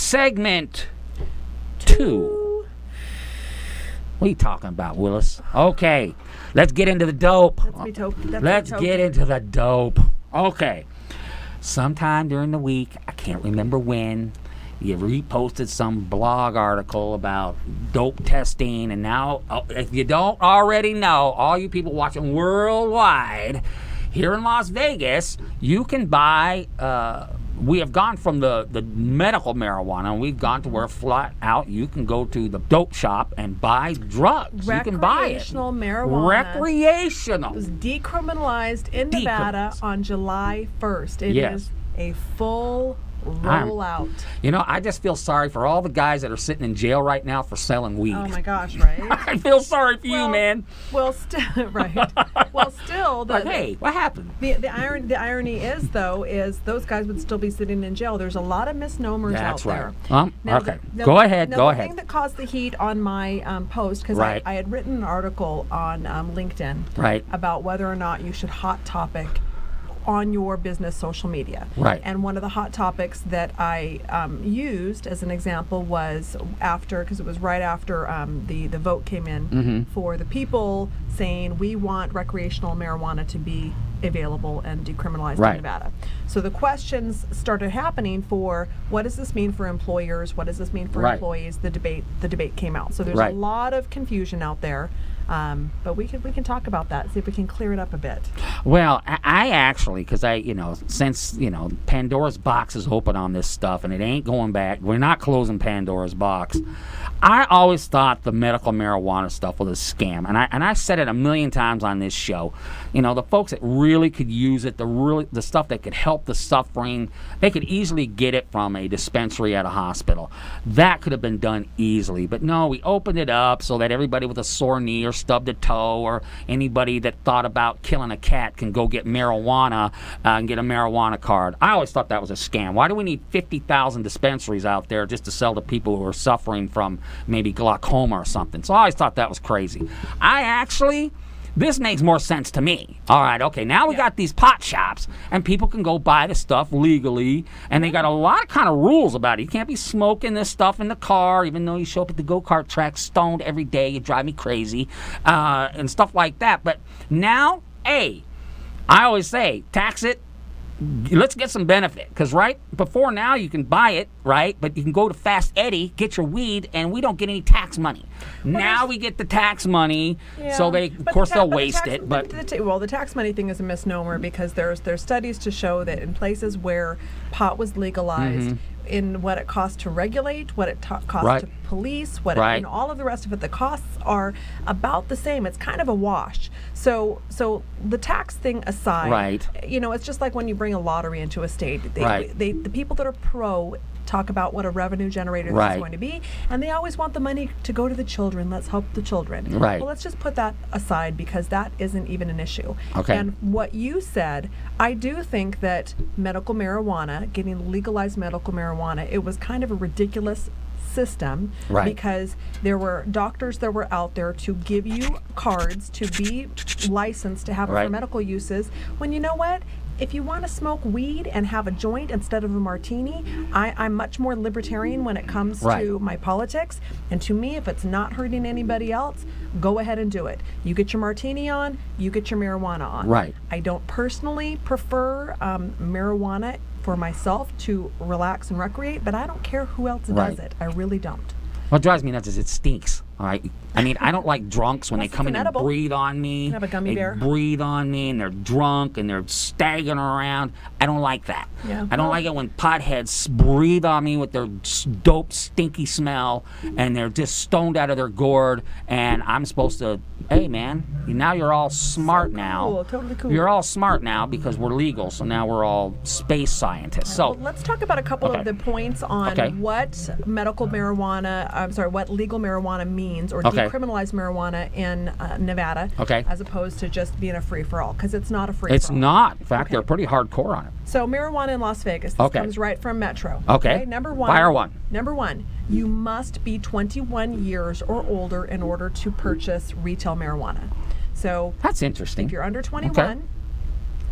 segment 2. What are you talking about, Willis? Okay, let's get into the dope. Let's get into the dope. Okay. Sometime during the week, I can't remember when, you reposted some blog article about dope testing, and now, if you don't already know, all you people watching worldwide, here in Las Vegas, you can buy, we have gone from the medical marijuana, and we've gone to where flat out you can go to the dope shop and buy drugs. You can buy it. Recreational marijuana. Recreational. It was decriminalized in Nevada on July 1st. It is a full rollout. I just feel sorry for all the guys that are sitting in jail right now for selling weed. Oh my gosh, right? I feel sorry for you, man. Well, right. Well, still, hey, what happened? The irony is those guys would still be sitting in jail. There's a lot of misnomers out there. Okay, go ahead. The thing that caused the heat on my post, because I had written an article on LinkedIn about whether or not you should hot topic on your business social media. Right. And one of the hot topics that I used as an example was because it was right after the vote came in for the people saying we want recreational marijuana to be available and decriminalized in Nevada. So the questions started happening for what does this mean for employers? What does this mean for employees? The debate came out. So there's a lot of confusion out there. But we can talk about that, see if we can clear it up a bit. Well, I actually, because since Pandora's box is open on this stuff and it ain't going back, we're not closing Pandora's box. I always thought the medical marijuana stuff was a scam, and I said it a million times on this show. The folks that really could use it, the stuff that could help the suffering, they could easily get it from a dispensary at a hospital. That could have been done easily, but no, we opened it up so that everybody with a sore knee or stubbed a toe or anybody that thought about killing a cat can go get marijuana and get a marijuana card. I always thought that was a scam. Why do we need 50,000 dispensaries out there just to sell to people who are suffering from maybe glaucoma or something? So I always thought that was crazy. This makes more sense to me. All right, okay, now we got these pot shops, and people can go buy the stuff legally, and they got a lot of kind of rules about it. You can't be smoking this stuff in the car, even though you show up at the go-kart track stoned every day. You drive me crazy, and stuff like that. But now, I always say, tax it. Let's get some benefit, because before now you can buy it, but you can go to Fast Eddie, get your weed, and we don't get any tax money. Now we get the tax money, so they'll waste it. But the tax money thing is a misnomer, because there's studies to show that in places where pot was legalized, in what it costs to regulate, what it costs to police, and all of the rest of it, the costs are about the same. It's kind of a wash. So the tax thing aside, it's just like when you bring a lottery into a state. The people that are pro talk about what a revenue generator this is going to be, and they always want the money to go to the children. Let's help the children. Well, let's just put that aside, because that isn't even an issue. And what you said, I do think that medical marijuana, getting legalized medical marijuana, it was kind of a ridiculous system, because there were doctors that were out there to give you cards to be licensed to have it for medical uses, when you know what? If you want to smoke weed and have a joint instead of a martini, I'm much more libertarian when it comes to my politics. And to me, if it's not hurting anybody else, go ahead and do it. You get your martini on, you get your marijuana on. I don't personally prefer marijuana for myself to relax and recreate, but I don't care who else does it. I really don't. What drives me nuts is it stinks. All right. I mean, I don't like drunks when they come in and breathe on me. Have a gummy bear. Breathe on me, and they're drunk and they're staggering around. I don't like that. I don't like it when potheads breathe on me with their dope, stinky smell, and they're just stoned out of their gourd. And I'm supposed to, hey man, now you're all smart now. Totally cool. You're all smart now because we're legal. So now we're all space scientists. So let's talk about a couple of the points on what legal marijuana means, or decriminalized marijuana in Nevada, as opposed to just being a free-for-all, because it's not a free-for-all. It's not. In fact, they're pretty hardcore on it. So marijuana in Las Vegas, this comes right from Metro. Number one. Fire one. Number one, you must be 21 years or older in order to purchase retail marijuana. So that's interesting. If you're under 21,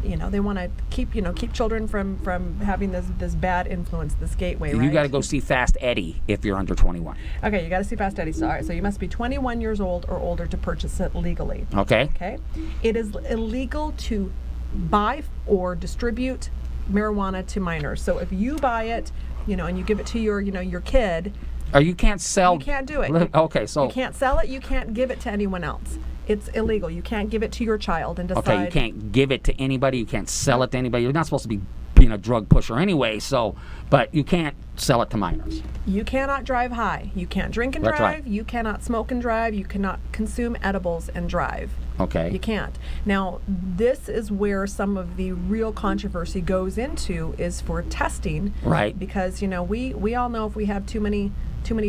they want to keep children from having this bad influence, this gateway. You right? got to go see Fast Eddie if you're under 21. Okay, you got to see Fast Eddie. So, all right, so you must be 21 years old or older to purchase it legally. Okay. Okay. It is illegal to buy or distribute marijuana to minors. So if you buy it, and you give it to your kid, or you can't sell. You can't do it. Okay, so you can't sell it. You can't give it to anyone else. It's illegal. You can't give it to your child and decide. Okay, you can't give it to anybody. You can't sell it to anybody. You're not supposed to be being a drug pusher anyway. So, but you can't sell it to minors. You cannot drive high. You can't drink and That's drive. right. You cannot smoke and drive. You cannot consume edibles and drive. Okay. You can't. Now, this is where some of the real controversy goes into, is for testing. Right. Because we all know if we have too many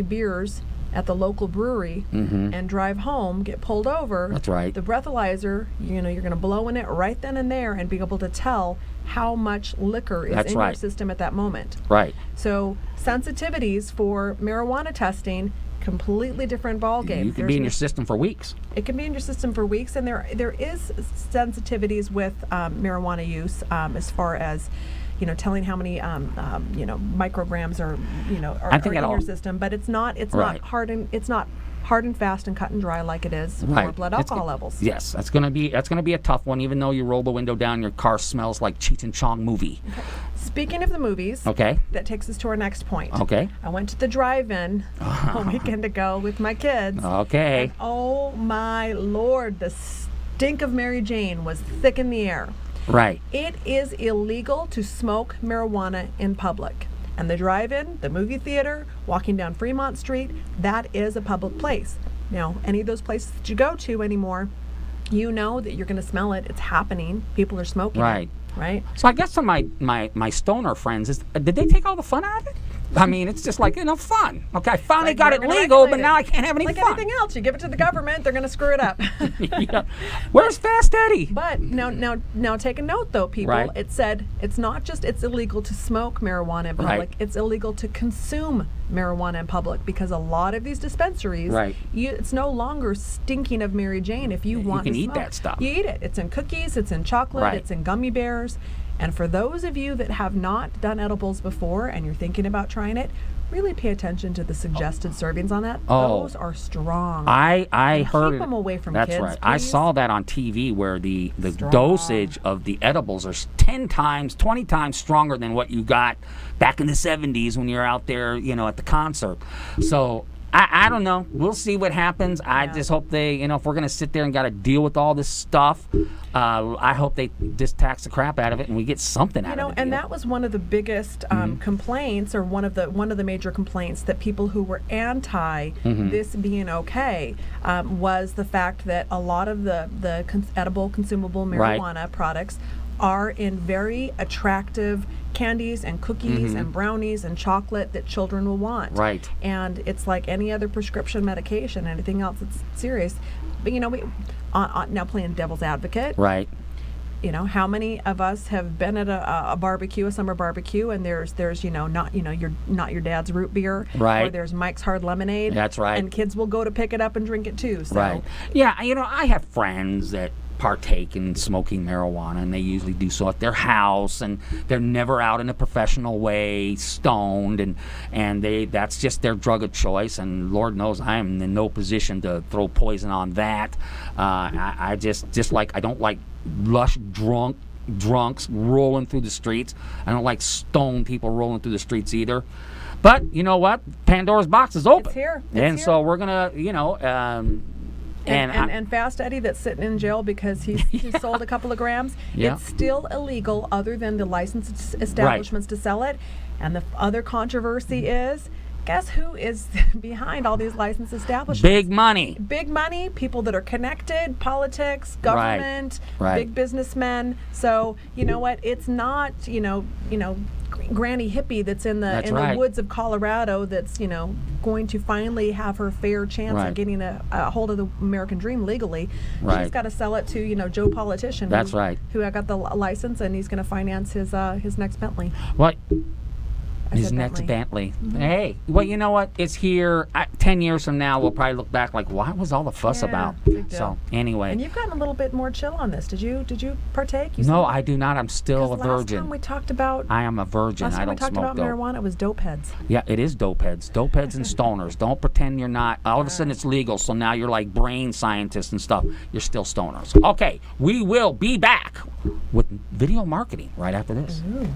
beers at the local brewery and drive home, get pulled over. That's right. The breathalyzer, you're going to blow in it right then and there and be able to tell how much liquor is That's in right. your system at that moment. Right. So sensitivities for marijuana testing, completely different ballgame. You can be in your system for weeks. It can be in your system for weeks, and there is sensitivities with marijuana use as far as telling how many micrograms are in your system, but it's not Right. hard and fast and cut and dry like it is for Right. blood alcohol levels. Yes, that's gonna be a tough one. Even though you roll the window down, your car smells like Cheech and Chong movie. Speaking of the movies, Okay. that takes us to our next point. Okay. I went to the drive-in a weekend ago with my kids. Okay. And oh my Lord, the stink of Mary Jane was thick in the air. Right. It is illegal to smoke marijuana in public. And the drive-in, the movie theater, walking down Fremont Street, that is a public place. Now, any of those places that you go to anymore, you know that you're going to smell it. It's happening. People are smoking Right. it, right? So I guess to my stoner friends, did they take all the fun out of it? I mean, it's just like, fun. Okay, I finally Like, got we're it gonna legal, but regulate now it. I can't have any Like fun. anything else, you give it to the government, they're going to screw it up. Yeah. Where's Fast Eddie? But now take a note though, people. Right. It said it's not just it's illegal to smoke marijuana in public, Right. it's illegal to consume marijuana in public, because a lot of these dispensaries, Right. it's no longer stinking of Mary Jane if you want can to eat smoke. that stuff. You eat it. It's in cookies, it's in chocolate, Right. it's in gummy bears. And for those of you that have not done edibles before and you're thinking about trying it, really pay attention to the suggested servings on that. Oh. Those are strong. I And heard keep them away from that's kids, right. I please. saw that on TV where the Strong. dosage of the edibles are 10 times, 20 times stronger than what you got back in the 70s when you're out there, at the concert. So I don't know. We'll see what happens. I just hope they, if we're going to sit there and got to deal with all this stuff, I hope they just tax the crap out of it and we get something out of it. And that was one of the biggest complaints, or one of the major complaints that people who were anti this being okay was the fact that a lot of the edible, consumable marijuana products are in very attractive candies and cookies and brownies and chocolate that children will want. Right. And it's like any other prescription medication, anything else that's serious. But we now playing devil's advocate. Right. How many of us have been at a barbecue, a summer barbecue, and there's not your dad's root beer, Right. or there's Mike's Hard Lemonade. That's right. And kids will go to pick it up and drink it too. So. Right. Yeah, I have friends that partake in smoking marijuana, and they usually do so at their house, and they're never out in a professional way stoned, and that's just their drug of choice, and Lord knows I am in no position to throw poison on that. I just like, I don't like lush drunks rolling through the streets. I don't like stoned people rolling through the streets either. But you know what? Pandora's box is open. It's here. And so we're gonna, And Fast Eddie that's sitting in jail because he sold a couple of grams. Yeah. It's still illegal other than the licensed establishments to sell it. And the other controversy is, guess who is behind all these licensed establishments? Big money. Big money, people that are connected, politics, government, Right. big businessmen. So you know what? It's not Granny hippie that's in That's the right. woods of Colorado that's going to finally have her fair chance Right. of getting a hold of the American dream legally. Right. She's got to sell it to Joe Politician. That's right. Who got the license, and he's going to finance his next Bentley. Well, His next Bentley. Hey, well, you know what? It's here. 10 years from now, we'll probably look back like, what was all the fuss about? Big deal. So, anyway. And you've gotten a little bit more chill on this. Did you partake? No, I do not. I'm still a virgin. Last time we talked about... I am a virgin. Last time I don't we talked smoke about dope. marijuana, it was dope heads. Yeah, it is dope heads. Dope heads and stoners. Don't pretend you're not. All of a sudden it's legal, so now you're like brain scientists and stuff. You're still stoners. Okay, we will be back with video marketing right after this. Ooh.